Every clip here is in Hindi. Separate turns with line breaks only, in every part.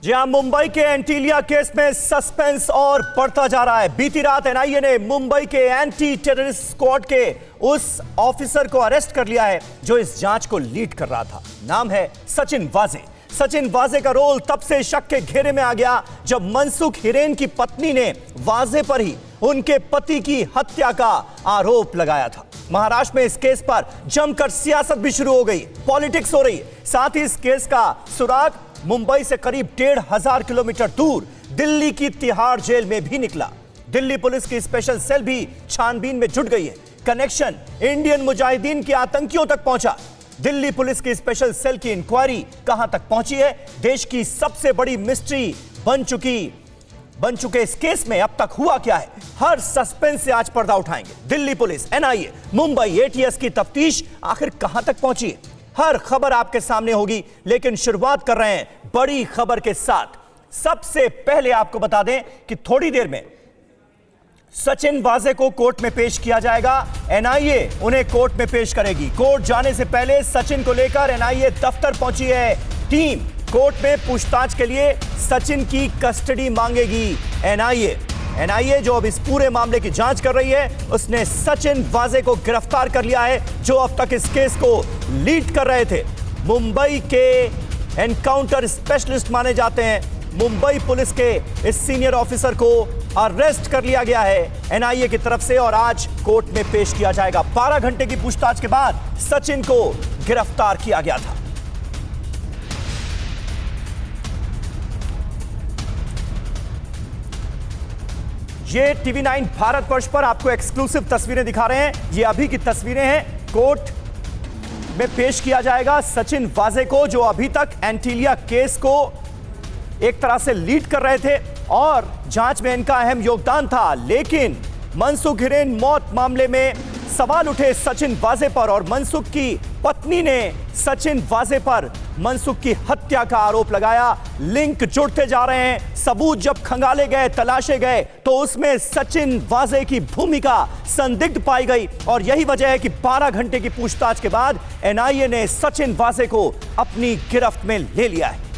जी हां, मुंबई के एंटीलिया केस में सस्पेंस और बढ़ता जा रहा है। बीती रात एनआईए ने मुंबई के एंटी टेररिस्ट स्क्वाड के उस ऑफिसर को अरेस्ट कर लिया है जो इस जांच को लीड कर रहा था। नाम है सचिन वाजे। सचिन वाजे का रोल तब से शक के घेरे में आ गया जब मनसुख हिरेन की पत्नी ने वाजे पर ही उनके पति की हत्या का आरोप लगाया था। महाराष्ट्र में इस केस पर जमकर सियासत भी शुरू हो गई, पॉलिटिक्स हो रही है। साथ ही इस केस का सुराग मुंबई से करीब 1,500 किलोमीटर दूर दिल्ली की तिहाड़ जेल में भी निकला। दिल्ली पुलिस की स्पेशल सेल भी छानबीन में जुट गई है। कनेक्शन इंडियन मुजाहिदीन के आतंकियों तक पहुंचा। दिल्ली पुलिस की स्पेशल सेल की इंक्वायरी कहां तक पहुंची है? देश की सबसे बड़ी मिस्ट्री बन चुके इस केस में अब तक हुआ क्या है? हर सस्पेंस से आज पर्दा उठाएंगे। Delhi police, NIA, Mumbai ATS की तफ्तीश आखिर कहां तक पहुंची है? हर खबर आपके सामने होगी, लेकिन शुरुआत कर रहे हैं बड़ी खबर के साथ। सबसे पहले आपको बता दें कि थोड़ी देर में सचिन वाजे को कोर्ट में पेश किया जाएगा। एनआईए उन्हें कोर्ट में पेश करेगी। कोर्ट जाने से पहले सचिन को लेकर एनआईए दफ्तर पहुंची है टीम। कोर्ट में पूछताछ के लिए सचिन की कस्टडी मांगेगी एनआईए जो अब इस पूरे मामले की जांच कर रही है, उसने सचिन वाजे को गिरफ्तार कर लिया है जो अब तक इस केस को लीड कर रहे थे। मुंबई के एनकाउंटर स्पेशलिस्ट माने जाते हैं। मुंबई पुलिस के इस सीनियर ऑफिसर को अरेस्ट कर लिया गया है एनआईए की तरफ से और आज कोर्ट में पेश किया जाएगा। 12 घंटे की पूछताछ के बाद सचिन को गिरफ्तार किया गया था। ये टीवी9 भारतवर्ष पर आपको एक्सक्लूसिव तस्वीरें दिखा रहे हैं। ये अभी की तस्वीरें हैं। कोर्ट में पेश किया जाएगा सचिन वाजे को जो अभी तक एंटीलिया केस को एक तरह से लीड कर रहे थे और जांच में इनका अहम योगदान था। लेकिन मनसुख हिरेन मौत मामले में सवाल उठे सचिन वाजे पर और मनसुख की पत्नी ने सचिन वाजे पर मनसुख की हत्या का आरोप लगाया। लिंक जुड़ते जा रहे हैं। सबूत जब खंगाले गए, तलाशे गए तो उसमें सचिन वाजे की भूमिका संदिग्ध पाई गई और यही वजह है कि 12 घंटे की पूछताछ के बाद एनआईए ने सचिन वाजे को अपनी गिरफ्त में ले लिया है।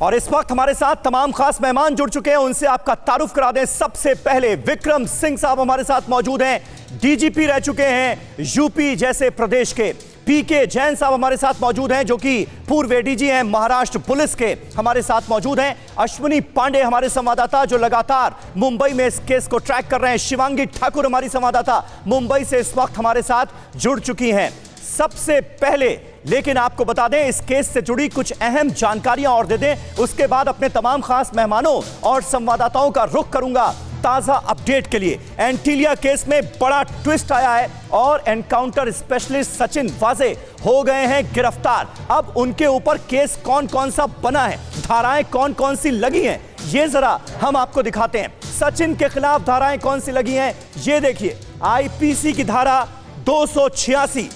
और इस वक्त हमारे साथ तमाम खास मेहमान जुड़ चुके हैं, उनसे आपका तारुफ करा दें। सबसे पहले विक्रम सिंह साहब हमारे साथ मौजूद हैं, डीजीपी रह चुके हैं यूपी जैसे प्रदेश के। पीके जैन साहब हमारे साथ मौजूद हैं जो कि पूर्व एडीजी हैं महाराष्ट्र पुलिस के, हमारे साथ मौजूद हैं। अश्विनी पांडे हमारे संवाददाता जो लगातार मुंबई में इस केस को ट्रैक कर रहे हैं। शिवांगी ठाकुर हमारी संवाददाता मुंबई से इस वक्त हमारे साथ जुड़ चुकी हैं। सबसे पहले लेकिन आपको बता दें इस केस से जुड़ी कुछ अहम जानकारियां और दे दें, उसके बाद अपने तमाम खास मेहमानों और संवाददाताओं का रुख करूंगा ताजा अपडेट के लिए। एंटीलिया केस में बड़ा ट्विस्ट आया है और एनकाउंटर स्पेशलिस्ट सचिन वाजे हो गए हैं गिरफ्तार। अब उनके ऊपर केस कौन कौन सा बना है, धाराएं कौन कौन सी लगी हैं, ये जरा हम आपको दिखाते हैं। सचिन के खिलाफ धाराएं कौन सी लगी हैं ये देखिए। आईपीसी की धारा 286,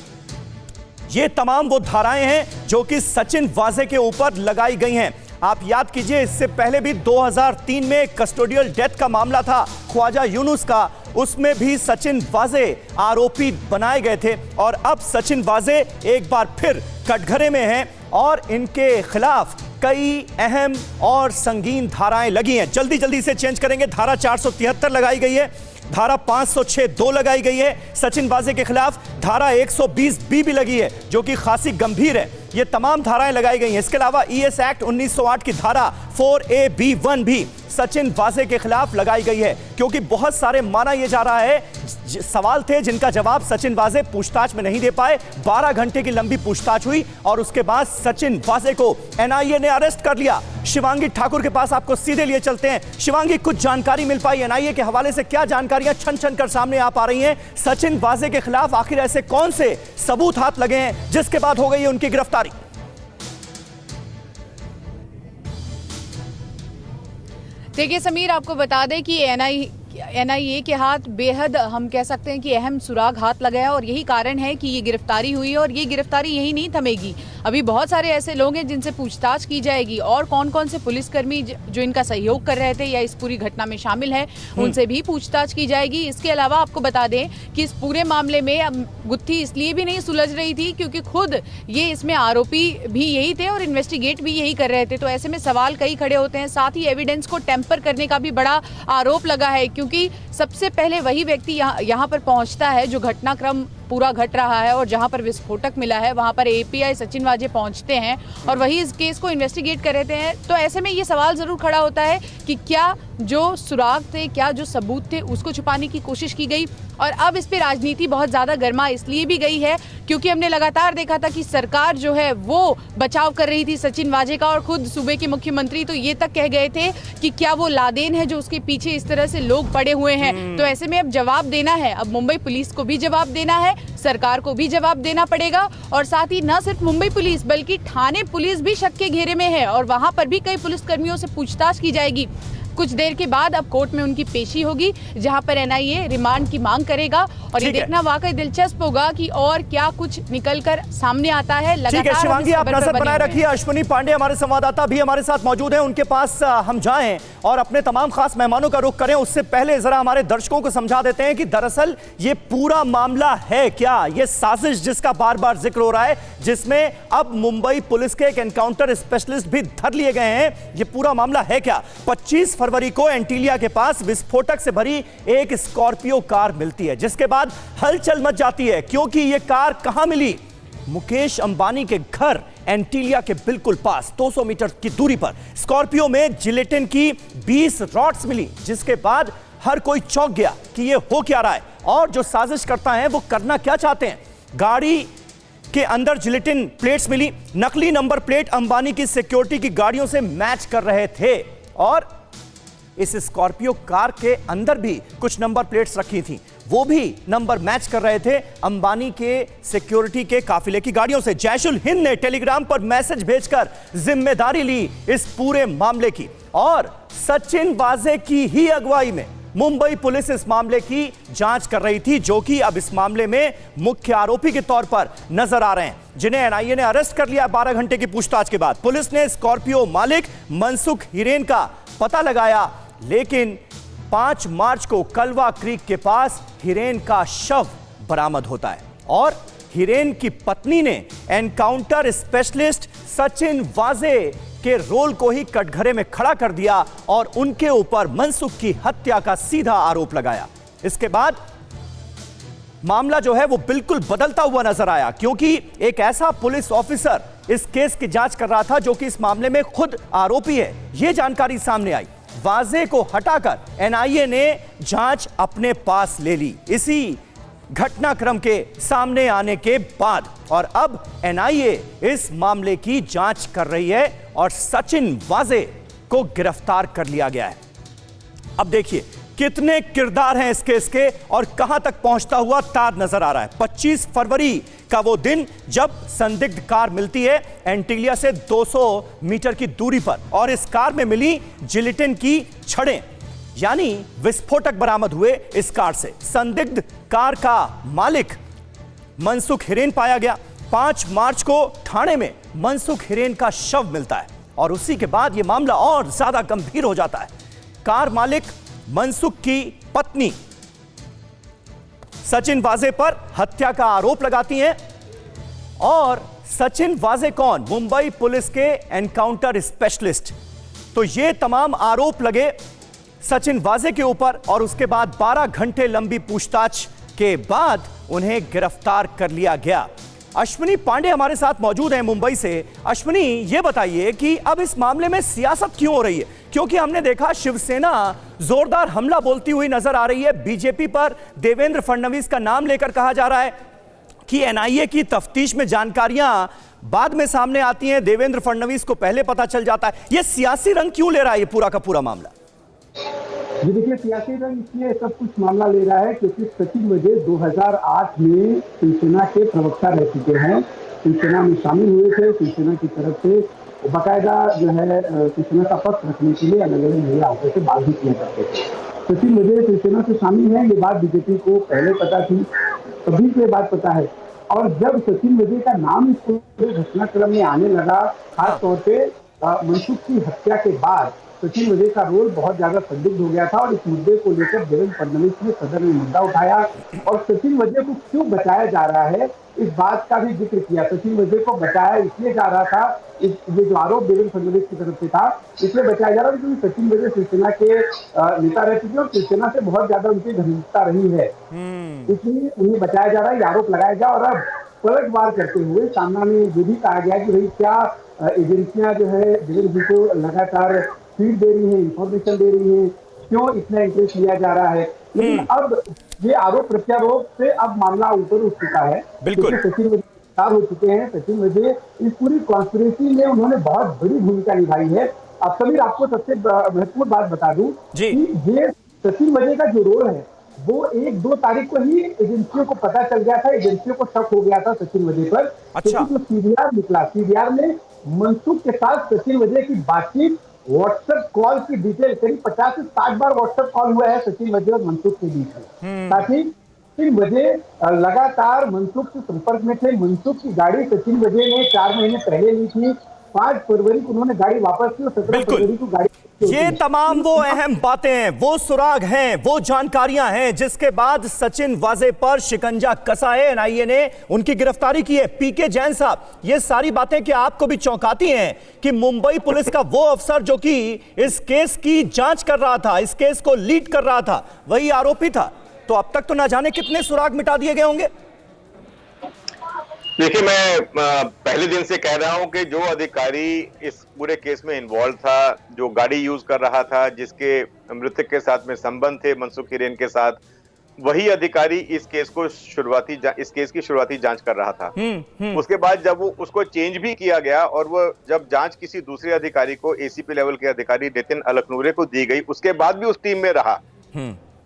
ये तमाम वो धाराएं हैं जो कि सचिन वाजे के ऊपर लगाई गई हैं। आप याद कीजिए इससे पहले भी 2003 में कस्टोडियल डेथ का मामला था ख्वाजा यूनुस का, उसमें भी सचिन वाजे आरोपी बनाए गए थे और अब सचिन वाजे एक बार फिर कटघरे में हैं और इनके खिलाफ कई अहम और संगीन धाराएं लगी हैं। जल्दी जल्दी से चेंज करेंगे। धारा 473 लगाई गई है, धारा 506(2) लगाई गई है सचिन वाजे के खिलाफ, धारा 120(b) भी लगी है जो कि खासी गंभीर है। ये तमाम धाराएं लगाई गई हैं। इसके अलावा ईएस एक्ट 1908 की धारा 4A(b)(1) भी सचिन वाजे के खिलाफ लगाई गई है क्योंकि बहुत सारे माना यह जा रहा है सवाल थे जिनका जवाब सचिन वाजे पूछताछ में नहीं दे पाए। 12 घंटे की लंबी पूछताछ हुई और उसके बाद सचिन वाजे को एनआईए ने अरेस्ट कर लिया। शिवांगी ठाकुर के पास आपको सीधे लिए चलते हैं। शिवांगी, कुछ जानकारी मिल पाई एनआईए के हवाले से? क्या जानकारियां छन छन कर सामने आ पा रही हैं? सचिन वाजे के खिलाफ आखिर ऐसे कौन से सबूत हाथ लगे हैं जिसके बाद हो गई है उनकी गिरफ्तारी?
देखिए समीर, आपको बता दें कि एनआईए के हाथ बेहद हम कह सकते हैं कि अहम सुराग हाथ लगा है और यही कारण है कि ये गिरफ्तारी हुई है और ये गिरफ्तारी यही नहीं थमेगी। अभी बहुत सारे ऐसे लोग हैं जिनसे पूछताछ की जाएगी और कौन कौन से पुलिसकर्मी जो इनका सहयोग कर रहे थे या इस पूरी घटना में शामिल है उनसे भी पूछताछ की जाएगी। इसके अलावा आपको बता दें कि इस पूरे मामले में अब गुत्थी इसलिए भी नहीं सुलझ रही थी क्योंकि खुद ये इसमें आरोपी भी यही थे और इन्वेस्टिगेट भी यही कर रहे थे, तो ऐसे में सवाल कई खड़े होते हैं। साथ ही एविडेंस को टेम्पर करने का भी बड़ा आरोप लगा है क्योंकि सबसे पहले वही व्यक्ति यहाँ पर पहुंचता है जो घटनाक्रम पूरा घट रहा है और जहां पर विस्फोटक मिला है वहां पर एपीआई सचिन वाजे पहुंचते हैं और वही इस केस को इन्वेस्टिगेट कर रहे हैं। तो ऐसे में ये सवाल जरूर खड़ा होता है कि क्या जो सुराग थे, क्या जो सबूत थे उसको छुपाने की कोशिश की गई। और अब इस पे राजनीति बहुत ज्यादा गर्मा इसलिए भी गई है क्योंकि हमने लगातार देखा था कि सरकार जो है वो बचाव कर रही थी सचिन वाजे का और खुद सूबे के मुख्यमंत्री तो ये तक कह गए थे कि क्या वो लादेन है जो उसके पीछे इस तरह से लोग पड़े हुए हैं। तो ऐसे में अब जवाब देना है, अब मुंबई पुलिस को भी जवाब देना है, सरकार को भी जवाब देना पड़ेगा और साथ ही न सिर्फ मुंबई पुलिस बल्कि ठाणे पुलिस भी शक के घेरे में है और वहां पर भी कई पुलिसकर्मियों से पूछताछ की जाएगी। कुछ देर के बाद अब कोर्ट में उनकी पेशी होगी जहां पर एनआईए रिमांड की मांग करेगा और ये देखना वाकई दिलचस्प होगा कि और क्या कुछ निकलकर सामने आता है।
ठीक है शिवांगी, आप नजर बनाए रखिए। अश्विनी पांडे हमारे संवाददाता भी हमारे साथ मौजूद हैं, उनके पास हम जाएं और अपने तमाम खास मेहमानों का रुख करें। उससे पहले जरा हमारे दर्शकों को समझा देते हैं कि दरअसल ये पूरा मामला है क्या, ये साजिश जिसका बार बार जिक्र हो रहा है, जिसमें अब मुंबई पुलिस के एक एनकाउंटर स्पेशलिस्ट भी धर लिए गए हैं, ये पूरा मामला है क्या? 25 फरवरी को एंटीलिया के पास विस्फोटक से भरी एक स्कॉर्पियो कार मिलती है जिसके बाद हलचल मच जाती है क्योंकि यह कार कहां मिली? मुकेश अंबानी के घर एंटीलिया के बिल्कुल पास 200 मीटर की दूरी पर स्कॉर्पियो में जिलेटिन की 20 रॉड्स मिली, जिसके बाद हर कोई चौंक गया कि यह हो क्या रहा है और जो साजिश करता है वो करना क्या चाहते हैं। गाड़ी के अंदर जिलेटिन प्लेट्स मिली, नकली नंबर प्लेट अंबानी की सिक्योरिटी की गाड़ियों से मैच कर रहे थे और इस स्कॉर्पियो कार के अंदर भी कुछ नंबर प्लेट्स रखी थी, वो भी नंबर मैच कर रहे थे अंबानी के सिक्योरिटी के काफिले की गाड़ियों से। जैशुल हिंद ने टेलीग्राम पर मैसेज भेजकर जिम्मेदारी ली इस पूरे मामले की और सचिन वाजे की ही अगुवाई में मुंबई पुलिस इस मामले की जांच कर रही थी, जो कि अब इस मामले में मुख्य आरोपी के तौर पर नजर आ रहे हैं, जिन्हें एनआईए ने अरेस्ट कर लिया 12 घंटे की पूछताछ के बाद। पुलिस ने स्कॉर्पियो मालिक मनसुख हिरेन का पता लगाया, लेकिन 5 मार्च को कलवा क्रीक के पास हिरेन का शव बरामद होता है और हिरेन की पत्नी ने एनकाउंटर स्पेशलिस्ट सचिन वाजे के रोल को ही कटघरे में खड़ा कर दिया और उनके ऊपर मनसुख की हत्या का सीधा आरोप लगाया। इसके बाद मामला जो है वो बिल्कुल बदलता हुआ नजर आया क्योंकि एक ऐसा पुलिस ऑफिसर इस केस की जांच कर रहा था जो कि इस मामले में खुद आरोपी है, यह जानकारी सामने आई। वाजे को हटाकर एनआईए ने जांच अपने पास ले ली इसी घटनाक्रम के सामने आने के बाद और अब एनआईए इस मामले की जांच कर रही है और सचिन वाजे को गिरफ्तार कर लिया गया है। अब देखिए कितने किरदार हैं इस केस के और कहां तक पहुंचता हुआ तार नजर आ रहा है। 25 फरवरी का वो दिन जब संदिग्ध कार मिलती है एंटीलिया से 200 मीटर की दूरी पर और इस कार में मिली जिलेटिन की छड़ें, यानी विस्फोटक बरामद हुए इस कार से। संदिग्ध कार का मालिक मनसुख हिरेन पाया गया। 5 मार्च को ठाणे में मनसुख हिरेन का शव मिलता है और उसी के बाद यह मामला और ज्यादा गंभीर हो जाता है। कार मालिक मनसुख की पत्नी सचिन वाजे पर हत्या का आरोप लगाती हैं और सचिन वाजे कौन? मुंबई पुलिस के एनकाउंटर स्पेशलिस्ट। तो ये तमाम आरोप लगे सचिन वाजे के ऊपर और उसके बाद 12 घंटे लंबी पूछताछ के बाद उन्हें गिरफ्तार कर लिया गया। अश्विनी पांडे हमारे साथ मौजूद हैं मुंबई से। अश्विनी, ये बताइए कि अब इस मामले में सियासत क्यों हो रही है? क्योंकि हमने देखा शिवसेना जोरदार हमला बोलती हुई नजर आ रही है बीजेपी पर। देवेंद्र फडणवीस का नाम लेकर कहा जा रहा है कि एनआईए की तफ्तीश में जानकारियां बाद में सामने आती हैं, देवेंद्र फडणवीस को पहले पता चल जाता है। यह सियासी रंग क्यों ले रहा है ये पूरा का पूरा मामला?
जी देखिए, सियासी रंग इसलिए सब कुछ मामला ले रहा है क्योंकि सचिन वाजे 2008 में शिवसेना के प्रवक्ता रह चुके हैं, शिवसेना में शामिल हुए थे। शिवसेना की तरफ से बाकायदा जो है शिवसेना का पक्ष रखने के लिए अलग अलग महिला आयोगों से बात भी किया करते थे। सचिन वाजे शिवसेना से शामिल है, ये बात बीजेपी को पहले पता थी, तभी से बात पता है। और जब सचिन वजे का नाम इस पूरे घटनाक्रम में आने लगा, खास तौर पे मनसुख की हत्या के बाद सचिन वजे का रोल बहुत ज्यादा संदिग्ध हो गया था और इस मुद्दे को लेकर देवेंद्र फडणवीस ने सदन में मुद्दा उठाया और सचिन वजे को क्यों बचाया जा रहा है इस बात का भी जिक्र किया। सचिन वजे को बचाया इसलिए जा रहा था, ये जो आरोप देवेंद्र फडणवीस की तरफ से था इसलिए बचाया जा रहा था क्योंकि सचिन वजे शिवसेना के नेता रह चुके और शिवसेना से बहुत ज्यादा उनकी घनिष्ठता रही है, इसलिए उन्हें बचाया जा रहा है, ये आरोप लगाया जा। और अब पलटवार करते हुए सामना में ये भी कहा गया कि भाई क्या एजेंसियां जो है देवेंद्र जी को लगातार फीड दे रही है, इंफॉर्मेशन दे रही है, क्यों इतना इंटरेस्ट लिया जा रहा है। लेकिन अब ये आरोप प्रत्यारोप से अब मामला ऊपर उठ चुका है,
बिल्कुल
सचिन वजे गिरफ्तार हो चुके हैं। सचिन वजे इस पूरी कॉन्स्पिरेसी में उन्होंने बहुत बड़ी भूमिका निभाई है। अब समीर आपको सबसे महत्वपूर्ण बात बता दूं कि ये सचिन वजे का जो रोल है वो 1-2 तारीख को ही एजेंसियों को पता चल गया था, एजेंसियों को शक हो गया था सचिन वजे पर।
अच्छा।
जो सीडीआर निकला, सीडीआर में मनसुख के साथ सचिन वजे की बातचीत, व्हाट्सएप कॉल की डिटेल, करीब 50 से 60 बार व्हाट्सएप कॉल हुआ है सचिन वजे और मनसुख के बीच में। साथ ही सचिन वजे लगातार मनसुख से संपर्क में थे। मनसुख की गाड़ी सचिन वजे ने 4 महीने पहले ली थी, 5 फरवरी को उन्होंने गाड़ी वापस की और 17 फरवरी को गाड़ी।
ये तमाम वो अहम बातें हैं, वो सुराग हैं, वो जानकारियां हैं जिसके बाद सचिन वाजे पर शिकंजा कसा है एनआईए ने, उनकी गिरफ्तारी की है। पीके जैन साहब, ये सारी बातें क्या आपको भी चौंकाती हैं कि मुंबई पुलिस का वो अफसर जो कि इस केस की जांच कर रहा था, इस केस को लीड कर रहा था, वही आरोपी था? तो अब तक तो ना जाने कितने सुराग मिटा दिए गए होंगे।
देखिए, मैं पहले दिन से कह रहा हूं कि जो अधिकारी इस पूरे केस में इन्वॉल्व था, जो गाड़ी यूज कर रहा था, जिसके मृतक के साथ में संबंध थे मनसुख हिरेन के साथ, वही अधिकारी इस केस की शुरुआती जांच कर रहा था। उसके बाद जब वो उसको चेंज भी किया गया और वो जब जांच किसी दूसरे अधिकारी को, एसीपी लेवल के अधिकारी नितिन अलकनूरे को दी गई, उसके बाद भी उस टीम में रहा।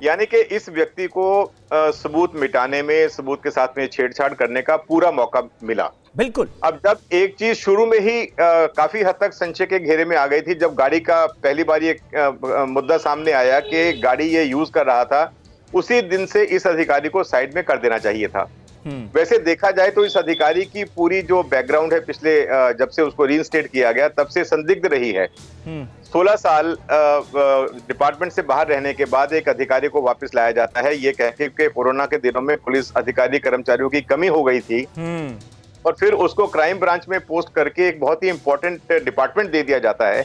यानी कि इस व्यक्ति को सबूत मिटाने में, सबूत के साथ में छेड़छाड़ करने का पूरा मौका मिला।
बिल्कुल।
अब जब एक चीज शुरू में ही काफी हद तक संशय के घेरे में आ गई थी, जब गाड़ी का पहली बार ये मुद्दा सामने आया कि गाड़ी ये यूज कर रहा था, उसी दिन से इस अधिकारी को साइड में कर देना चाहिए था। वैसे देखा जाए तो इस अधिकारी की पूरी जो बैकग्राउंड है, पिछले जब से उसको रीइंस्टेट किया गया तब से संदिग्ध रही है। 16 साल डिपार्टमेंट से बाहर रहने के बाद एक अधिकारी को वापस लाया जाता है, ये कह के कोरोना के दिनों में पुलिस अधिकारी कर्मचारियों की कमी हो गई थी, और फिर उसको क्राइम ब्रांच में पोस्ट करके एक बहुत ही इंपॉर्टेंट डिपार्टमेंट दे दिया जाता है,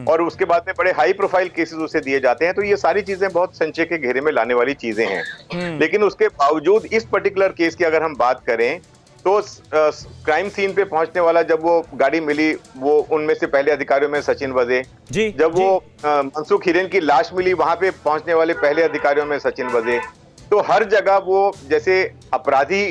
और उसके बाद में बड़े हाई प्रोफाइल केसेस उसे दिए जाते हैं। तो ये सारी चीजें बहुत संशय के घेरे में लाने वाली चीजें हैं। लेकिन उसके बावजूद इस पर्टिकुलर केस की अगर हम बात करें तो क्राइम सीन पे पहुंचने वाला, जब वो गाड़ी मिली, वो उनमें से पहले अधिकारियों में सचिन वजे, जब वो मनसुख हिरेन की लाश मिली, वहां पे पहुंचने वाले पहले अधिकारियों में सचिन वजे। तो हर जगह वो जैसे अपराधी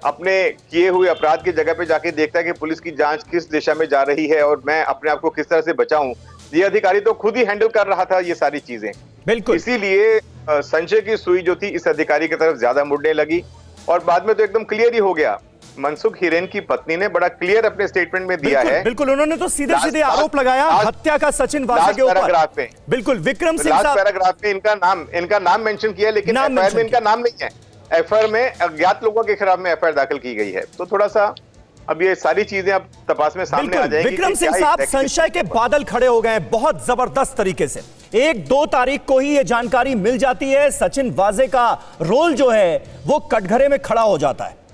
अपने किए हुए अपराध की जगह पे जाके देखता है कि पुलिस की जांच किस दिशा में जा रही है और मैं अपने आप को किस तरह से बचाऊं। ये अधिकारी तो खुद ही हैंडल कर रहा था ये सारी चीजें।
बिल्कुल।
इसीलिए संशय की सुई जो थी इस अधिकारी की तरफ ज्यादा मुड़ने लगी, और बाद में तो एकदम क्लियर ही हो गया। मनसुख हिरेन की पत्नी ने बड़ा क्लियर अपने स्टेटमेंट में दिया है।
बिल्कुल, उन्होंने तो सीधे सीधे आरोप लगाया हत्या का सचिन वाजे के ऊपर। बिल्कुल, विक्रम सिंह साहब
पैराग्राफ में इनका नाम मेंशन किया, लेकिन एफआईआर में इनका नाम नहीं है। एफआईआर में अज्ञात लोगों के खिलाफ में एफआईआर दाखिल की गई है। तो थोड़ा सा अब ये सारी चीजें अब तपास में सामने आ जाएंगी।
विक्रम सिंह साहब, संशय के बादल खड़े हो गए बहुत जबरदस्त तरीके से। 1-2 तारीख को ही ये जानकारी मिल जाती है, सचिन वाजे का रोल जो है वो कटघरे में खड़ा हो जाता है।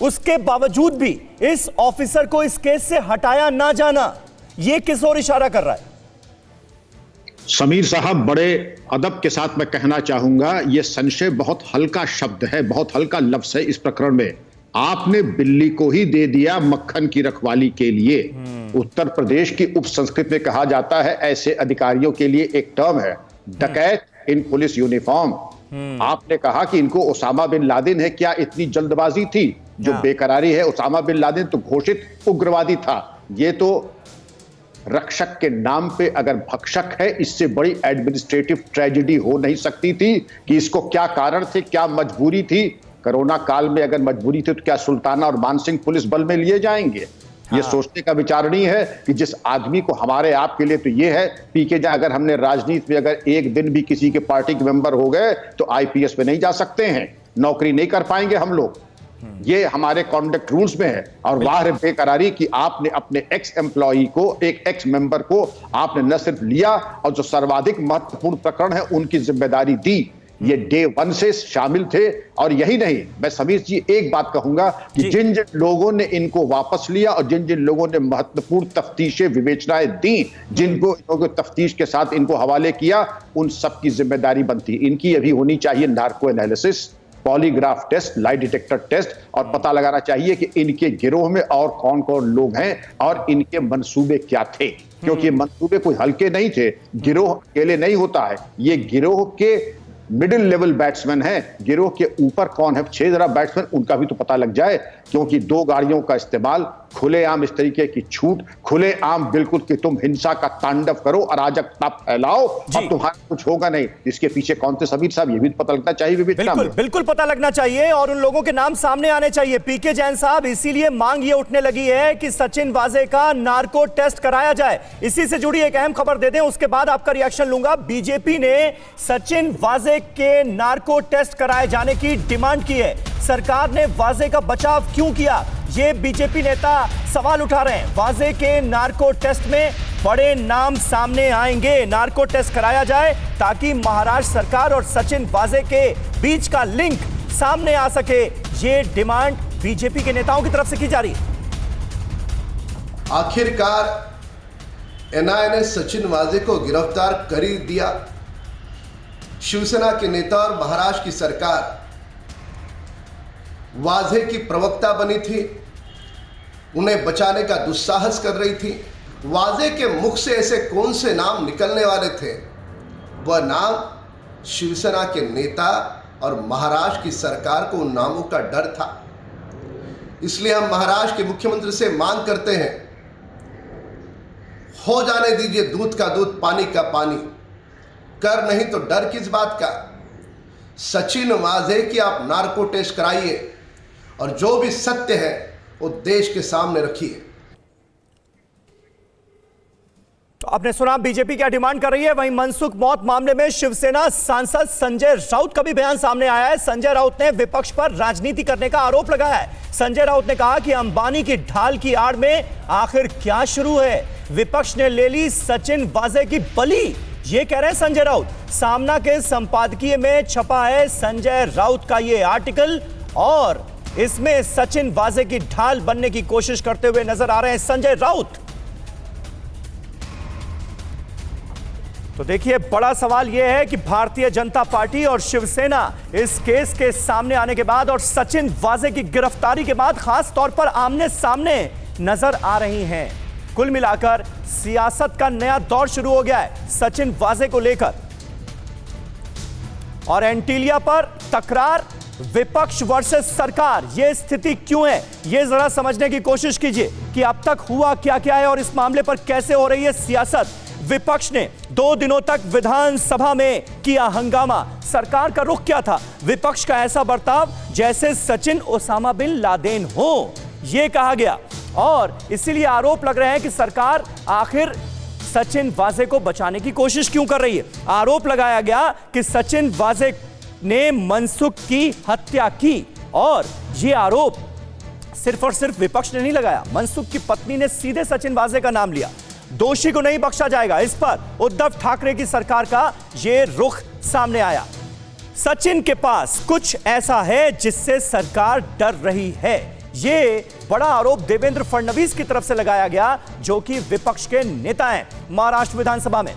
उसके बावजूद भी इस ऑफिसर को इस केस से हटाया ना जाना, ये किस ओर इशारा कर रहा है?
समीर साहब, बड़े अदब के साथ मैं कहना चाहूंगा, यह संशय बहुत हल्का शब्द है, बहुत हल्का लफ्ज है इस प्रकरण में। आपने बिल्ली को ही दे दिया मक्खन की रखवाली के लिए। उत्तर प्रदेश की उप संस्कृति में कहा जाता है, ऐसे अधिकारियों के लिए एक टर्म है, डकैत इन पुलिस यूनिफॉर्म। आपने कहा कि इनको ओसामा बिन लादेन है, क्या इतनी जल्दबाजी थी? जो बेकरारी है, ओसामा बिन लादेन तो घोषित उग्रवादी था, ये तो रक्षक के नाम पे अगर भक्षक है, इससे बड़ी एडमिनिस्ट्रेटिव ट्रेजेडी हो नहीं सकती थी। कि इसको क्या कारण थे, क्या मजबूरी थी? कोरोना काल में अगर मजबूरी थी तो क्या सुल्ताना और मानसिंह पुलिस बल में लिए जाएंगे? ये सोचने का विचार नहीं है कि जिस आदमी को हमारे आप के लिए तो ये है पीके जा, अगर हमने राजनीति में अगर एक दिन भी किसी के पार्टी के मेंबर हो गए तो आईपीएस में नहीं जा सकते हैं, नौकरी नहीं कर पाएंगे हम लोग। ये हमारे कॉन्डक्ट रूल्स में है। और वाह बेकरारी कि आपने अपने एक्स एम्प्लॉई को, एक एक्स मेंबर को आपने न सिर्फ लिया और जो सर्वाधिक महत्वपूर्ण प्रकरण है उनकी जिम्मेदारी दी। ये डे 1 से शामिल थे। और यही नहीं, मैं समीर जी एक बात कहूंगा कि जिन जिन लोगों ने इनको वापस लिया और जिन जिन लोगों ने महत्वपूर्ण तफ्तीशें विवेचनाएं दी, जिनको तफ्तीश के साथ इनको हवाले किया, उन सबकी जिम्मेदारी बनती। इनकी अभी होनी चाहिए narco analysis, polygraph test, lie detector test, और पता लगाना चाहिए कि इनके गिरोह में और कौन कौन लोग हैं और इनके मंसूबे क्या थे। क्योंकि मंसूबे कोई हल्के नहीं थे। गिरोह अकेले नहीं होता है, ये गिरोह के मिडिल लेवल बैट्समैन है। गिरोह के ऊपर कौन है, 6 जरा बैट्समैन, उनका भी तो पता लग जाए। क्योंकि 2 गाड़ियों का इस्तेमाल, खुलेआम इस तरीके की छूट, खुलेआम बिल्कुल कि तुम हिंसा का तांडव करो, अराजकता फैलाओ, अब तुम्हारा कुछ होगा नहीं। इसके पीछे कौन थे समीर साहब, ये भी पता लगना चाहिए।
बिल्कुल पता लगना चाहिए और उन लोगों के नाम सामने आने चाहिए। पीके जैन साहब, इसीलिए मांग ये उठने लगी है कि सचिन वाजे का नार्को टेस्ट कराया जाए। इसी से जुड़ी एक अहम खबर दे दें, उसके बाद आपका रिएक्शन लूंगा। बीजेपी ने सचिन वाजे के नार्को टेस्ट कराए जाने की डिमांड की है। सरकार ने वाजे का बचाव क्यों किया, ये बीजेपी नेता सवाल उठा रहे हैं। वाजे के नार्को टेस्ट में बड़े नाम सामने आएंगे। नार्को टेस्ट कराया जाए ताकि महाराष्ट्र सरकार और सचिन वाजे के बीच का लिंक सामने आ सके। ये डिमांड बीजेपी के नेताओं की तरफ से की जा रही है।
आखिरकार एनआईए ने सचिन वाजे को गिरफ्तार कर ही दिया। शिवसेना के नेता और महाराष्ट्र की सरकार वाजे की प्रवक्ता बनी थी, उन्हें बचाने का दुस्साहस कर रही थी। वाजे के मुख से ऐसे कौन से नाम निकलने वाले थे, वह नाम शिवसेना के नेता और महाराष्ट्र की सरकार को उन नामों का डर था। इसलिए हम महाराष्ट्र के मुख्यमंत्री से मांग करते हैं, हो जाने दीजिए दूध का दूध पानी का पानी, कर नहीं तो डर किस बात का। सचिन वाजे की आप नार्को टेस्ट कराइए और जो भी सत्य है वो देश के सामने रखिए।
तो आपने सुना बीजेपी क्या डिमांड कर रही है। वहीं मनसुख मौत मामले में शिवसेना सांसद संजय राउत का भी बयान सामने आया है। संजय राउत ने विपक्ष पर राजनीति करने का आरोप लगाया है। संजय राउत ने कहा कि अंबानी की ढाल की आड़ में आखिर क्या शुरू है, विपक्ष ने ले ली सचिन वाजे की बलि, ये कह रहे हैं संजय राउत। सामना के संपादकीय में छपा है संजय राउत का ये आर्टिकल और इसमें सचिन वाजे की ढाल बनने की कोशिश करते हुए नजर आ रहे हैं संजय राउत। तो देखिए, बड़ा सवाल यह है कि भारतीय जनता पार्टी और शिवसेना इस केस के सामने आने के बाद और सचिन वाजे की गिरफ्तारी के बाद खास तौर पर आमने सामने नजर आ रही हैं। कुल मिलाकर सियासत का नया दौर शुरू हो गया है सचिन वाजे को लेकर। और एंटीलिया पर तकरार, विपक्ष वर्सेस सरकार, यह स्थिति क्यों है, यह जरा समझने की कोशिश कीजिए कि अब तक हुआ क्या क्या है और इस मामले पर कैसे हो रही है सियासत। विपक्ष ने 2 दिनों तक विधानसभा में किया हंगामा। सरकार का रुख क्या था, विपक्ष का ऐसा बर्ताव जैसे सचिन ओसामा बिन लादेन हो, यह कहा गया। और इसीलिए आरोप लग रहे हैं कि सरकार आखिर सचिन वाजे को बचाने की कोशिश क्यों कर रही है। आरोप लगाया गया कि सचिन वाजे ने मनसुख की हत्या की और यह आरोप सिर्फ और सिर्फ विपक्ष ने नहीं लगाया, मनसुख की पत्नी ने सीधे सचिन वाजे का नाम लिया। दोषी को नहीं बख्शा जाएगा, इस पर उद्धव ठाकरे की सरकार का यह रुख सामने आया। सचिन के पास कुछ ऐसा है जिससे सरकार डर रही है, ये बड़ा आरोप देवेंद्र फडणवीस की तरफ से लगाया गया जो कि विपक्ष के नेता हैं महाराष्ट्र विधानसभा में।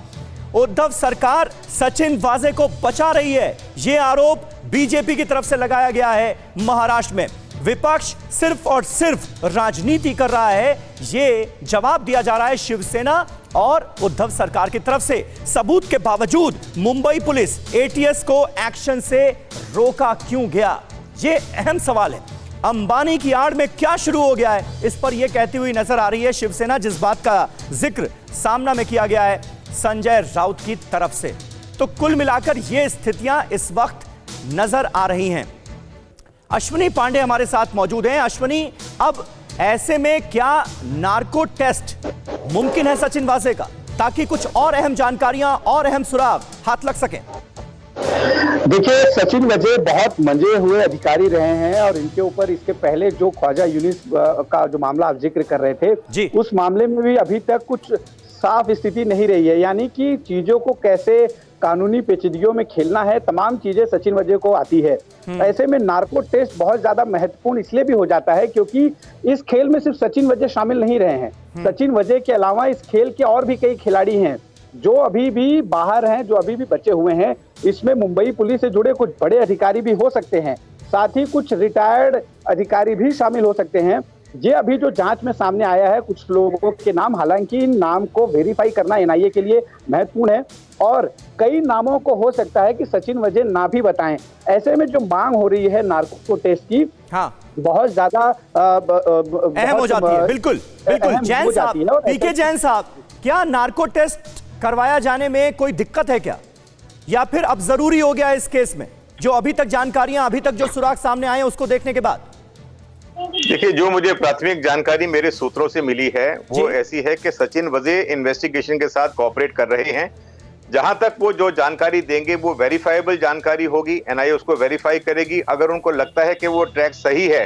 उद्धव सरकार सचिन वाजे को बचा रही है, यह आरोप बीजेपी की तरफ से लगाया गया है महाराष्ट्र में। विपक्ष सिर्फ और सिर्फ राजनीति कर रहा है, यह जवाब दिया जा रहा है शिवसेना और उद्धव सरकार की तरफ से। सबूत के बावजूद मुंबई पुलिस एटीएस को एक्शन से रोका क्यों गया, यह अहम सवाल है। अंबानी की आड़ में क्या शुरू हो गया है, इस पर यह कहती हुई नजर आ रही है शिवसेना, जिस बात का जिक्र सामना में किया गया है संजय राउत की तरफ से। तो कुल मिलाकर ये स्थितियां इस वक्त नजर आ रही हैं। अश्विनी पांडे हमारे साथ मौजूद हैं। अश्विनी, अब ऐसे में क्या नार्को टेस्ट मुमकिन है सचिन वाजे का, ताकि कुछ और अहम जानकारियां और अहम सुराग हाथ लग सकें?
देखिए, सचिन वजह बहुत मंजे हुए अधिकारी रहे हैं और इनके ऊपर इसके पहले जो ख्वाजा यूनिस का जो मामला आप जिक्र कर रहे थे, उस मामले में भी अभी तक कुछ साफ स्थिति नहीं रही है। यानी कि चीजों को कैसे कानूनी पेचीदगियों में खेलना है, तमाम चीजें सचिन वजह को आती है। ऐसे में नार्को टेस्ट बहुत ज्यादा महत्वपूर्ण इसलिए भी हो जाता है क्योंकि इस खेल में सिर्फ सचिन वजह शामिल नहीं रहे हैं। सचिन वजह के अलावा इस खेल के और भी कई खिलाड़ी हैं जो अभी भी बाहर हैं, जो अभी भी बचे हुए हैं। इसमें मुंबई पुलिस से जुड़े कुछ बड़े अधिकारी भी हो सकते हैं, साथ ही कुछ रिटायर्ड अधिकारी भी शामिल हो सकते हैं। ये अभी जो जांच में सामने आया है कुछ लोगों के नाम, हालांकि इन नाम को वेरीफाई करना एनआईए के लिए महत्वपूर्ण है और कई नामों को हो सकता है कि सचिन वजह ना भी बताएं। ऐसे में जो मांग हो रही है नार्को टेस्ट की, बहुत ज्यादा
अहम हो जाती है। बिल्कुल बिल्कुल। जैन साहब, पीके जैन साहब, क्या नार्को टेस्ट करवाया जाने में कोई दिक्कत है क्या, या फिर अब जरूरी हो गया इस केस में, जो अभी तक जानकारियां, अभी तक जो सुराग सामने आए हैं उसको देखने के बाद?
देखिए, जो मुझे प्राथमिक जानकारी मेरे सूत्रों से मिली है वो ऐसी है कि सचिन वजह इन्वेस्टिगेशन के साथ कोऑपरेट कर रहे हैं। जहां तक वो जो जानकारी देंगे वो वेरीफाइबल जानकारी होगी, एनआईए उसको वेरीफाई करेगी। अगर उनको लगता है कि वो ट्रैक सही है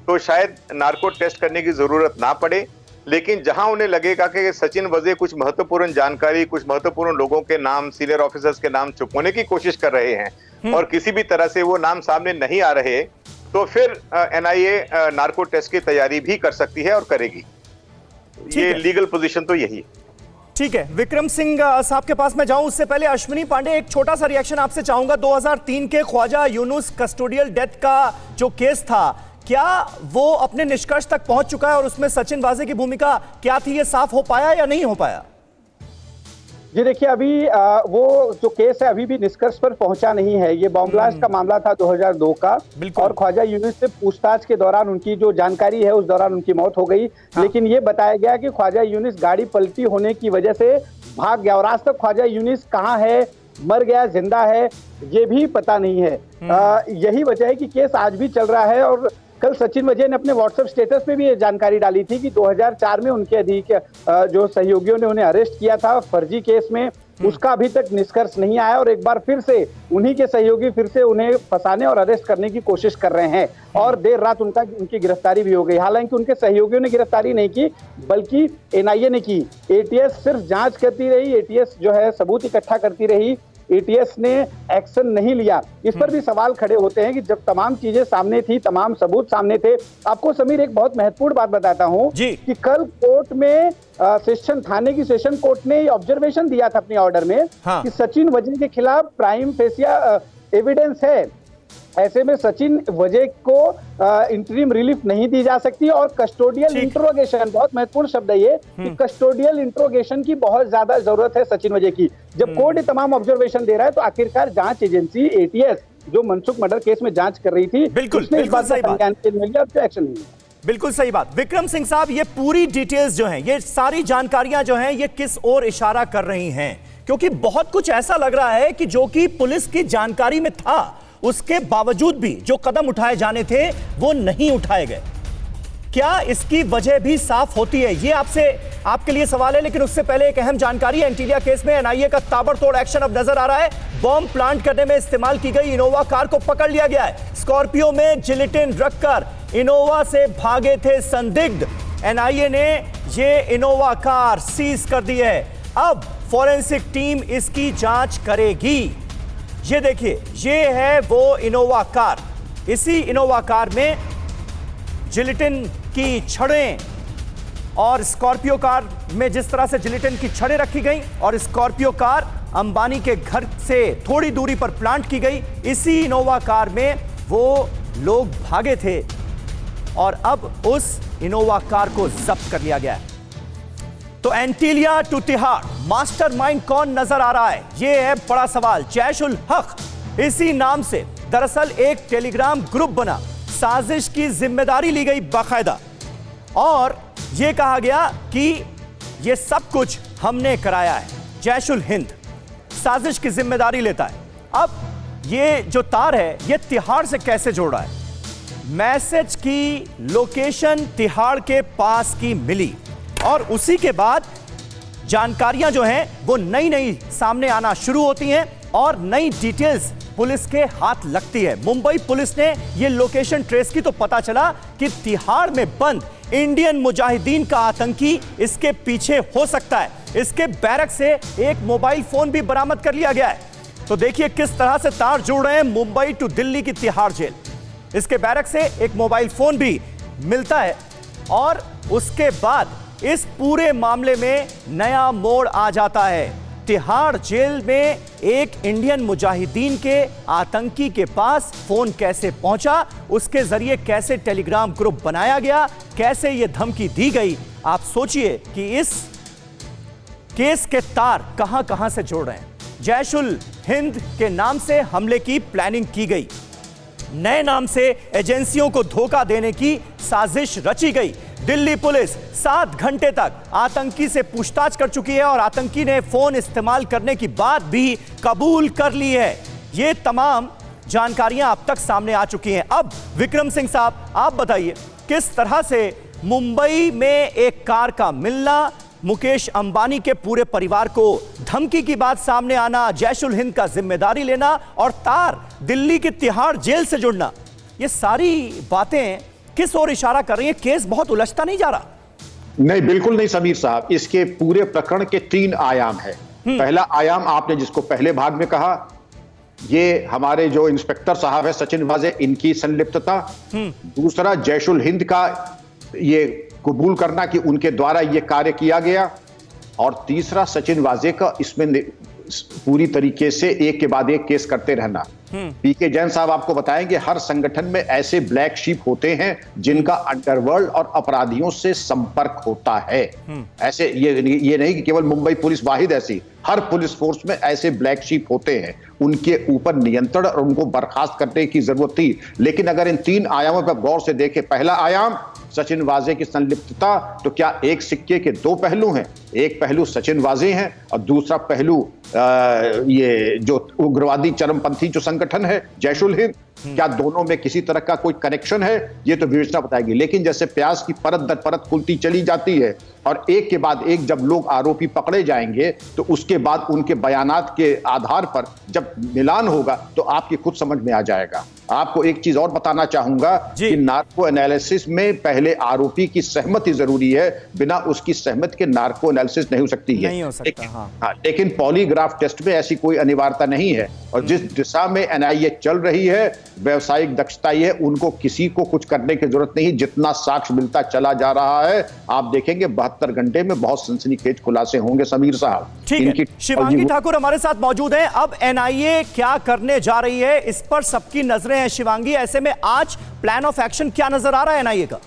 तो शायद नार्को टेस्ट करने की जरूरत ना पड़े। लेकिन जहां उन्हें लगेगा कि सचिन वजह कुछ महत्वपूर्ण जानकारी, कुछ महत्वपूर्ण लोगों के नाम, सीनियर ऑफिसर्स के नाम छुपाने की कोशिश कर रहे हैं और किसी भी तरह से वो नाम सामने नहीं आ रहे, तो फिर एनआईए नार्को टेस्ट की तैयारी भी कर सकती है और करेगी। ये लीगल पोजीशन तो यही है।
ठीक है, विक्रम सिंह साहब के पास मैं जाऊं उससे पहले अश्विनी पांडे, एक छोटा सा रिएक्शन आपसे चाहूंगा। 2003 के ख्वाजा यूनुस कस्टोडियल डेथ का जो केस था, क्या वो अपने निष्कर्ष तक पहुंच चुका है और उसमें सचिन वाजे की भूमिका क्या थी, ये साफ हो पाया या नहीं हो पाया?
जी देखिए, अभी वो जो केस है अभी भी निष्कर्ष पर पहुंचा नहीं है। ये बॉम्ब ब्लास्ट का मामला था 2002 का और ख्वाजा यूनुस से पूछताछ के दौरान उनकी जो जानकारी है उस दौरान उनकी मौत हो गई। लेकिन ये बताया गया कि ख्वाजा यूनुस गाड़ी पलटी होने की वजह से भाग गया और आज तक ख्वाजा यूनुस कहाँ है, मर गया, जिंदा है, ये भी पता नहीं है। यही वजह है कि केस आज भी चल रहा है। और कल सचिन वजह ने अपने व्हाट्सएप स्टेटस पे भी ये जानकारी डाली थी कि 2004 में उनके अधिक जो सहयोगियों ने उन्हें अरेस्ट किया था फर्जी केस में, उसका अभी तक निष्कर्ष नहीं आया और एक बार फिर से उन्हीं के सहयोगी फिर से उन्हें फंसाने और अरेस्ट करने की कोशिश कर रहे हैं और देर रात उनकी गिरफ्तारी भी हो गई। हालांकि उनके सहयोगियों ने गिरफ्तारी नहीं की बल्कि एनआईए ने की। एटीएस सिर्फ जांच करती रही, एटीएस जो है सबूत इकट्ठा करती रही, एटीएस ने एक्शन नहीं लिया। इस पर भी सवाल खड़े होते हैं कि जब तमाम चीजें सामने थी, तमाम सबूत सामने थे। आपको समीर एक बहुत महत्वपूर्ण बात बताता हूं कि कल कोर्ट में सेशन थाने की सेशन कोर्ट ने ऑब्जर्वेशन दिया था अपने ऑर्डर में कि सचिन वजह के खिलाफ प्राइम फेसिया एविडेंस है। ऐसे में सचिन वजह को इंटरिम रिलीफ नहीं दी जा सकती और कस्टोडियल इंट्रोगेशन, बहुत महत्वपूर्ण शब्द है ये कि कस्टोडियल इंट्रोगेशन की बहुत ज्यादा जरूरत है सचिन वजह की। जब कोर्ट तमाम ऑब्जर्वेशन दे रहा है तो आखिरकार जांच एजेंसी एटीएस जो मनसुख मर्डर केस में जांच कर रही थी, उसने इस बात का संज्ञान नहीं लिया, एक्शन नहीं लिया।
बिल्कुल सही बात। विक्रम सिंह साहब, ये पूरी डिटेल्स जो हैं, ये सारी जानकारियां जो हैं, ये किस ओर इशारा कर रही हैं? क्योंकि बहुत कुछ ऐसा लग रहा है कि जो कि पुलिस की जानकारी में था, उसके बावजूद भी जो कदम उठाए जाने थे वो नहीं उठाए गए। क्या इसकी वजह भी साफ होती है? ये आपके लिए सवाल है। लेकिन उससे पहले एक अहम जानकारी, एंटीलिया केस में एनआईए का ताबड़तोड़ एक्शन अब नजर आ रहा है। बॉम्ब प्लांट करने में इस्तेमाल की गई इनोवा कार को पकड़ लिया गया है। स्कॉर्पियो में जिलेटिन रखकर इनोवा से भागे थे संदिग्ध। एनआईए ने ये इनोवा कार सीज कर दी है। अब फॉरेंसिक टीम इसकी जांच करेगी। ये देखिए, ये है वो इनोवा कार। इसी इनोवा कार में जिलेटिन की छड़ें और स्कॉर्पियो कार में जिस तरह से जिलेटिन की छड़ें रखी गई और स्कॉर्पियो कार अंबानी के घर से थोड़ी दूरी पर प्लांट की गई, इसी इनोवा कार में वो लोग भागे थे और अब उस इनोवा कार को जब्त कर लिया गया है। तो एंटीलिया टू तिहाड़ मास्टरमाइंड कौन नजर आ रहा है, यह है बड़ा सवाल। जैश उल हक इसी नाम से दरअसल एक टेलीग्राम ग्रुप बना, साजिश की जिम्मेदारी ली गई बाकायदा और यह कहा गया कि यह सब कुछ हमने कराया है। जैश उल हिंद साजिश की जिम्मेदारी लेता है। अब यह जो तार है यह तिहाड़ से कैसे जोड़ रहा है? मैसेज की लोकेशन तिहाड़ के पास की मिली और उसी के बाद जानकारियां जो हैं वो नई नई सामने आना शुरू होती हैं। और नई डिटेल्स पुलिस के हाथ लगती है। मुंबई पुलिस ने यह लोकेशन ट्रेस की तो पता चला कि तिहाड़ में बंद इंडियन मुजाहिदीन का आतंकी इसके पीछे हो सकता है। इसके बैरक से एक मोबाइल फोन भी बरामद कर लिया गया है। तो देखिए किस तरह से तार जुड़ रहे हैं मुंबई टू दिल्ली की तिहाड़ जेल। इसके बैरक से एक मोबाइल फोन भी मिलता है और उसके बाद इस पूरे मामले में नया मोड़ आ जाता है। तिहाड़ जेल में एक इंडियन मुजाहिदीन के आतंकी के पास फोन कैसे पहुंचा, उसके जरिए कैसे टेलीग्राम ग्रुप बनाया गया, कैसे यह धमकी दी गई। आप सोचिए कि इस केस के तार कहां कहां से जुड़ रहे हैं। जैश उल हिंद के नाम से हमले की प्लानिंग की गई, नए नाम से एजेंसियों को धोखा देने की साजिश रची गई। दिल्ली पुलिस 7 घंटे तक आतंकी से पूछताछ कर चुकी है और आतंकी ने फोन इस्तेमाल करने की बात भी कबूल कर ली है। ये तमाम जानकारियां अब तक सामने आ चुकी हैं। अब विक्रम सिंह साहब, आप बताइए किस तरह से मुंबई में एक कार का मिलना, मुकेश अंबानी के पूरे परिवार को धमकी की बात सामने आना, जैश उल हिंद का जिम्मेदारी लेना और तार दिल्ली की तिहाड़ जेल से जुड़ना, ये सारी बातें किस ओर इशारा कर रही हैं? केस बहुत उलझता नहीं जा रहा?
नहीं, बिल्कुल नहीं समीर साहब। इसके पूरे प्रकरण के 3 आयाम है। पहला आयाम आपने जिसको पहले भाग में कहा, ये हमारे जो इंस्पेक्टर साहब है सचिन वाजे, इनकी संलिप्तता। दूसरा जैश उल हिंद का ये कबूल करना कि उनके द्वारा ये कार्य किया गया। और तीसरा सचिन वाजे का इसमें पूरी तरीके से एक के बाद एक केस करते रहना। पीके जैन साहब आपको बताएंगे हर संगठन में ऐसे ब्लैक शीप होते हैं जिनका अंडरवर्ल्ड और अपराधियों से संपर्क होता है। ऐसे ये नहीं कि केवल मुंबई पुलिस वाहिद ऐसी, हर पुलिस फोर्स में ऐसे ब्लैक शीप होते हैं। उनके ऊपर नियंत्रण और उनको बर्खास्त करने की जरूरत थी। लेकिन अगर इन 3 आयामों पर गौर से देखें, पहला आयाम सचिन वाजे की संलिप्तता, तो क्या एक सिक्के के 2 पहलू हैं? एक पहलू सचिन वाजे हैं और दूसरा पहलू ये जो उग्रवादी चरमपंथी जो संगठन है जैश उल हिंद, क्या दोनों में किसी तरह का कोई कनेक्शन है? ये तो विवेचना बताएगी। लेकिन जैसे प्याज की परत दर परत खुलती चली जाती है और एक के बाद एक जब लोग आरोपी पकड़े जाएंगे तो उसके बाद उनके बयानात के आधार पर जब मिलान होगा तो आपकी खुद समझ में आ जाएगा। आपको एक चीज और बताना चाहूंगा कि नार्को एनालिसिस में पहले आरोपी की सहमति जरूरी है, बिना उसकी सहमति के नार्को एनालिसिस नहीं हो सकती है।
नहीं हो सकता,
लेकिन पॉलीग्राफ टेस्ट में ऐसी कोई अनिवार्यता नहीं है। और जिस दिशा में एनआईए चल रही है, व्यवसायिक दक्षता है, उनको किसी को कुछ करने की जरूरत नहीं। जितना साक्ष्य मिलता चला जा रहा है, आप देखेंगे 72 घंटे में बहुत सनसनीखेज खुलासे होंगे समीर साहब।
ठीक है, शिवांगी ठाकुर हमारे साथ मौजूद हैं। अब एनआईए क्या करने जा रही है, इस पर सबकी नजरें हैं शिवांगी। ऐसे में आज प्लान ऑफ एक्शन क्या नजर आ रहा है एनआईए का?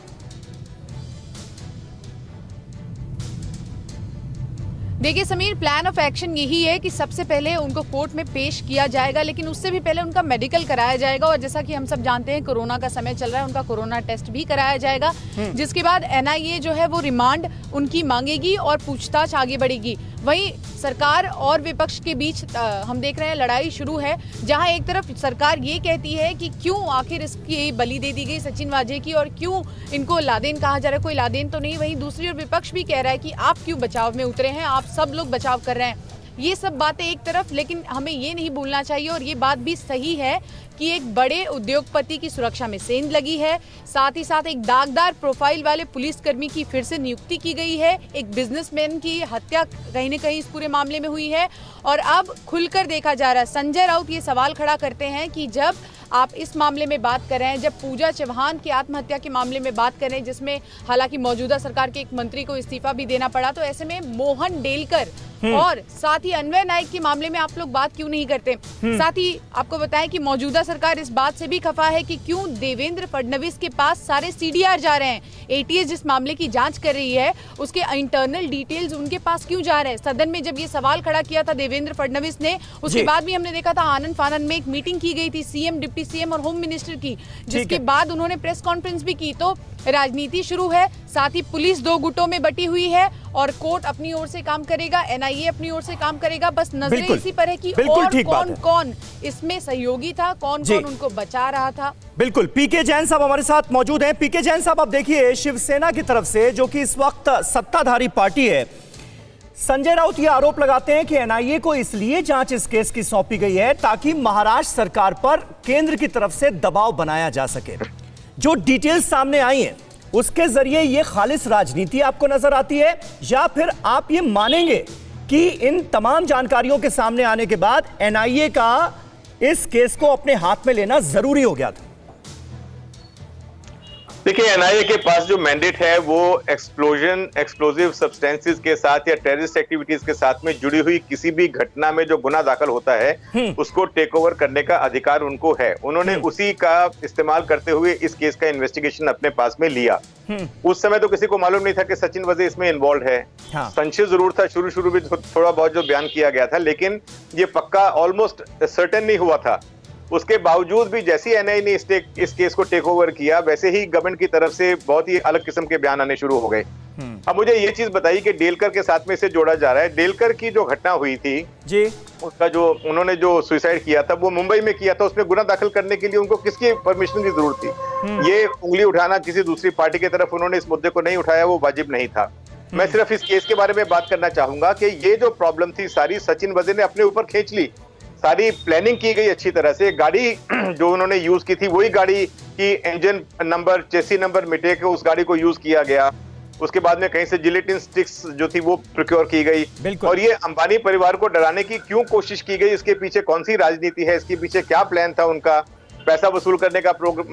देखिए समीर, प्लान ऑफ एक्शन यही है कि सबसे पहले उनको कोर्ट में पेश किया जाएगा, लेकिन उससे भी पहले उनका मेडिकल कराया जाएगा। और जैसा कि हम सब जानते हैं कोरोना का समय चल रहा है, उनका कोरोना टेस्ट भी कराया जाएगा, जिसके बाद एनआईए जो है वो रिमांड उनकी मांगेगी और पूछताछ आगे बढ़ेगी। वहीं सरकार और विपक्ष के बीच हम देख रहे हैं लड़ाई शुरू है, जहां एक तरफ सरकार ये कहती है कि क्यों आखिर इसकी बलि दे दी गई सचिन वाजे की और क्यों इनको लादेन कहा जा रहा है, कोई लादेन तो नहीं। वहीं दूसरी ओर विपक्ष भी कह रहा है कि आप क्यों बचाव में उतरे हैं, आप सब लोग बचाव कर रहे हैं। ये सब बातें एक तरफ, लेकिन हमें ये नहीं भूलना चाहिए और ये बात भी सही है कि एक बड़े उद्योगपति की सुरक्षा में सेंध लगी है। साथ ही साथ एक दागदार प्रोफाइल वाले पुलिसकर्मी की फिर से नियुक्ति की गई है। एक बिजनेसमैन की हत्या कहीं न कहीं इस पूरे मामले में हुई है। और अब खुलकर देखा जा रहा है, संजय राउत ये सवाल खड़ा करते हैं कि जब आप इस मामले में बात कर रहे हैं, जब पूजा चौहान की आत्महत्या के मामले में बात कर रहे हैं, जिसमें हालांकि मौजूदा सरकार के एक मंत्री को इस्तीफा भी देना पड़ा, तो ऐसे में मोहन डेलकर और साथ ही अन्वय नायक के मामले में आप लोग बात क्यों नहीं करते? साथ ही आपको बताएं कि मौजूदा सरकार इस बात से भी खफा है कि क्यों देवेंद्र फडणवीस के पास सारे सीडीआर जा रहे हैं। एटीएस जिस मामले की जांच कर रही है उसके इंटरनल डिटेल्स उनके पास क्यों जा रहे हैं? सदन में जब ये सवाल खड़ा किया था देवेंद्र फडणवीस ने, उसके बाद भी हमने देखा था आनंद फानन में एक मीटिंग की गई थी सीएम, डिप्टी सीएम और होम मिनिस्टर की, जिसके बाद उन्होंने प्रेस कॉन्फ्रेंस भी की। तो राजनीति शुरू है, साथ ही पुलिस 2 गुटों में बटी हुई है और कोर्ट अपनी ओर से काम करेगा, एनआईए अपनी ओर से काम करेगा। बस नजरें इसी पर है कि और कौन-कौन इसमें सहयोगी था, कौन-कौन उनको बचा रहा था।
बिल्कुल, पीके जैन साहब हमारे साथ मौजूद हैं। पीके जैन साहब, अब देखिए शिवसेना की तरफ से, जो कि इस वक्त सत्ताधारी पार्टी है, संजय राउत ये आरोप लगाते हैं कि एनआईए को इसलिए जांच इस केस की सौंपी गई है ताकि महाराष्ट्र सरकार पर केंद्र की तरफ से दबाव बनाया जा सके। जो डिटेल्स सामने आई हैं उसके जरिए ये खालिस राजनीति आपको नजर आती है, या फिर आप ये मानेंगे कि इन तमाम जानकारियों के सामने आने के बाद एनआईए का इस केस को अपने हाथ में लेना जरूरी हो गया था?
देखिए, एनआईए के पास जो मैंडेट है वो एक्सप्लोजिव सब्सटेंसेस के साथ या टेररिस्ट एक्टिविटीज के साथ में जुड़ी हुई किसी भी घटना में जो गुनाह दाखिल होता है उसको टेक ओवर करने का अधिकार उनको है। उन्होंने उसी का इस्तेमाल करते हुए इस केस का इन्वेस्टिगेशन अपने पास में लिया। उस समय तो किसी को मालूम नहीं था कि सचिन वजे इसमें इन्वॉल्व है।
हाँ।
संशय जरूर था, शुरू में थोड़ा बहुत जो बयान किया गया था, लेकिन ये पक्का ऑलमोस्ट सर्टेन नहीं हुआ था। उसके बावजूद भी जैसे ही एनआईए ने इस केस को टेक ओवर किया, वैसे ही गवर्नमेंट की तरफ से बहुत ही अलग किस्म के बयान आने शुरू हो गए। अब मुझे ये चीज बताइए कि डेलकर के साथ में इसे जोड़ा जा रहा है। डेलकर की जो घटना हुई थी
जी,
उसका जो उन्होंने जो सुसाइड किया था वो मुंबई में किया था। उसमें गुनाह दाखिल करने के लिए उनको किसकी परमिशन की जरूरत थी? ये उंगली उठाना किसी दूसरी पार्टी की तरफ उन्होंने इस मुद्दे को नहीं उठाया, वो वाजिब नहीं था। मैं सिर्फ इस केस के बारे में बात करना चाहूंगा कि ये जो प्रॉब्लम थी सारी सचिन वजे ने अपने ऊपर खींच ली। सारी प्लानिंग की गई अच्छी तरह से। गाड़ी जो उन्होंने यूज की थी वही गाड़ी की इंजन नंबर, चेसी नंबर मिटे के उस गाड़ी को यूज किया गया। उसके बाद में कहीं से जिलेटिन स्टिक्स जो थी वो प्रोक्योर की गई। और ये अंबानी परिवार को डराने की क्यों कोशिश की गई, इसके पीछे कौन सी राजनीति है, इसके पीछे क्या प्लान था उनका? पैसा वसूल करने का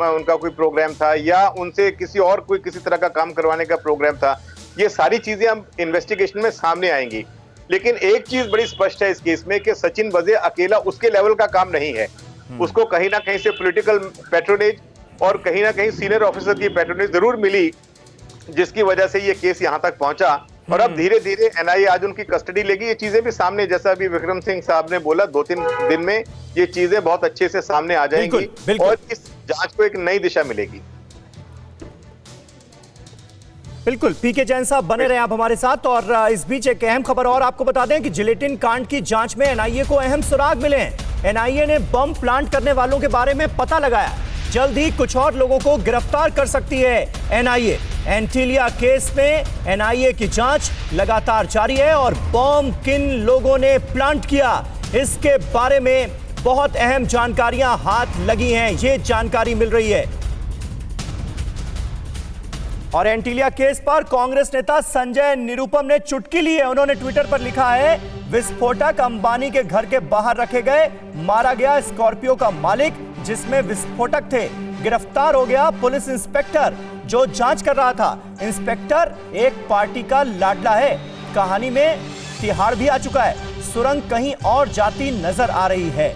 उनका कोई प्रोग्राम था या उनसे किसी और कोई किसी तरह का काम करवाने का प्रोग्राम था? ये सारी चीजें हम इन्वेस्टिगेशन में सामने आएंगी। लेकिन एक चीज बड़ी स्पष्ट है इस केस में कि सचिन वजे अकेला उसके लेवल का काम नहीं है। उसको कहीं ना कहीं से पॉलिटिकल पैट्रोनेज और कहीं ना कहीं सीनियर ऑफिसर की पैट्रोनेज जरूर मिली, जिसकी वजह से ये केस यहाँ तक पहुंचा। और अब धीरे धीरे एनआईए आज उनकी कस्टडी लेगी। ये चीजें भी सामने, जैसा अभी विक्रम सिंह साहब ने बोला, 2-3 दिन में ये चीजें बहुत अच्छे से सामने आ जाएंगी और इस जांच को एक नई दिशा मिलेगी।
बिल्कुल, पीके जैन साहब बने रहे आप हमारे साथ। और इस बीच एक अहम खबर और आपको बता दें कि जिलेटिन कांड की जांच में एनआईए को अहम सुराग मिले हैं। एनआईए ने बम प्लांट करने वालों के बारे में पता लगाया। जल्द ही कुछ और लोगों को गिरफ्तार कर सकती है एनआईए। एंटीलिया केस में एनआईए की जांच लगातार जारी है और बम किन लोगों ने प्लांट किया, इसके बारे में बहुत अहम जानकारियां हाथ लगी हैं। ये जानकारी मिल रही है। और एंटीलिया केस पर कांग्रेस नेता संजय निरुपम ने चुटकी ली है। उन्होंने ट्विटर पर लिखा है, विस्फोटक अंबानी के घर के बाहर रखे गए, मारा गया स्कॉर्पियो का मालिक जिसमें विस्फोटक थे, गिरफ्तार हो गया पुलिस इंस्पेक्टर जो जांच कर रहा था। इंस्पेक्टर एक पार्टी का लाडला है, कहानी में तिहाड़ भी आ चुका है, सुरंग कहीं और जाती नजर आ रही है।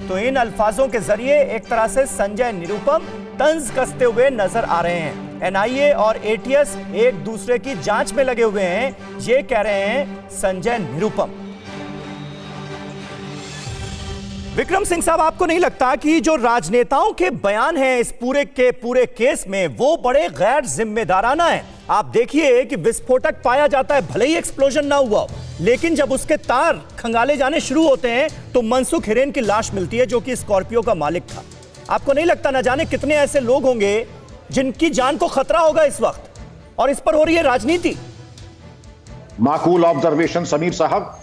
तो इन अल्फाजों के जरिए एक तरह से संजय निरुपम तंज कसते हुए नजर आ रहे हैं। एनआईए और एटीएस एक दूसरे की जांच में लगे हुए हैं, ये कह रहे हैं संजय निरुपम। विक्रम सिंह साहब, आपको नहीं लगता कि जो राजनेताओं के बयान हैं इस पूरे के पूरे केस में वो बड़े गैर जिम्मेदाराना हैं? आप देखिए कि विस्फोटक पाया जाता है, भले ही एक्सप्लोजन ना हुआ हो, लेकिन जब उसके तार खंगाले जाने शुरू होते हैं तो मनसुख हिरेन की लाश मिलती है जो कि स्कॉर्पियो का मालिक था। आपको नहीं लगता न जाने कितने ऐसे लोग होंगे जिनकी जान को खतरा होगा इस वक्त, और इस पर हो रही है राजनीति?
माकूल ऑब्जर्वेशन समीर साहब।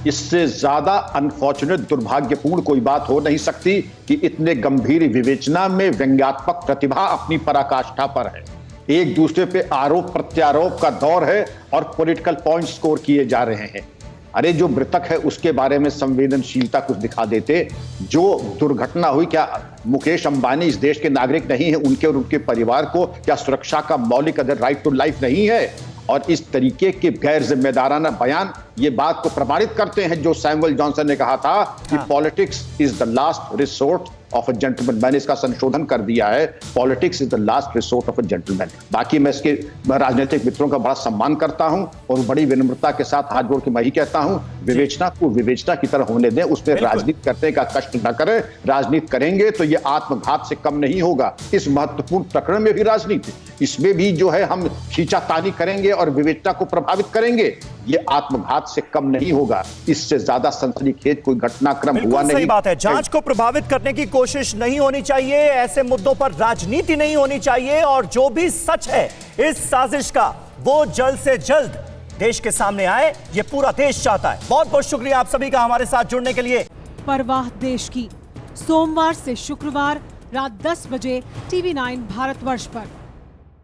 इससे ज्यादा अनफॉर्चुनेट, दुर्भाग्यपूर्ण कोई बात हो नहीं सकती कि इतने गंभीर विवेचना में व्यंग्यात्मक प्रतिभा अपनी पराकाष्ठा पर है। एक दूसरे पे आरोप प्रत्यारोप का दौर है और पॉलिटिकल पॉइंट स्कोर किए जा रहे हैं। अरे जो मृतक है उसके बारे में संवेदनशीलता कुछ दिखा देते। जो दुर्घटना हुई, क्या मुकेश अंबानी इस देश के नागरिक नहीं है? उनके और उनके परिवार को क्या सुरक्षा का मौलिक अधिकार, राइट टू लाइफ नहीं है? और इस तरीके के गैर जिम्मेदाराना बयान ये बात को प्रमाणित करते हैं जो सैमुअल जॉनसन ने कहा था कि politics is the last resort of a gentleman. मैंने इसका संशोधन कर दिया है, politics is the last resort of a gentleman. बाकी मैं इसके राजनीतिक मित्रों का बड़ा सम्मान करता हूं और बड़ी विनम्रता के साथ हाथ जोड़ के मैं ही कहता हूं, विवेचना को विवेचना की तरह होने दें, उसमें राजनीति करने का कष्ट न करें। राजनीति करेंगे तो ये आत्मघात से कम नहीं होगा। इस महत्वपूर्ण प्रकरण में भी राजनीति, इसमें भी जो है हम खींचातानी करेंगे और विवेचना को प्रभावित करेंगे, ये आत्मघात से कम नहीं होगा। इससे ज्यादा सनसनीखेज कोई घटनाक्रम हुआ नहीं।
सही बात है, जांच को प्रभावित करने की कोशिश नहीं होनी चाहिए, ऐसे मुद्दों पर राजनीति नहीं होनी चाहिए, और जो भी सच है इस साजिश का वो जल्द से जल्द देश के सामने आए, ये पूरा देश चाहता है। बहुत बहुत शुक्रिया आप सभी का हमारे साथ जुड़ने के लिए।
परवाह देश की, सोमवार से शुक्रवार रात 10 बजे TV9 भारतवर्ष पर।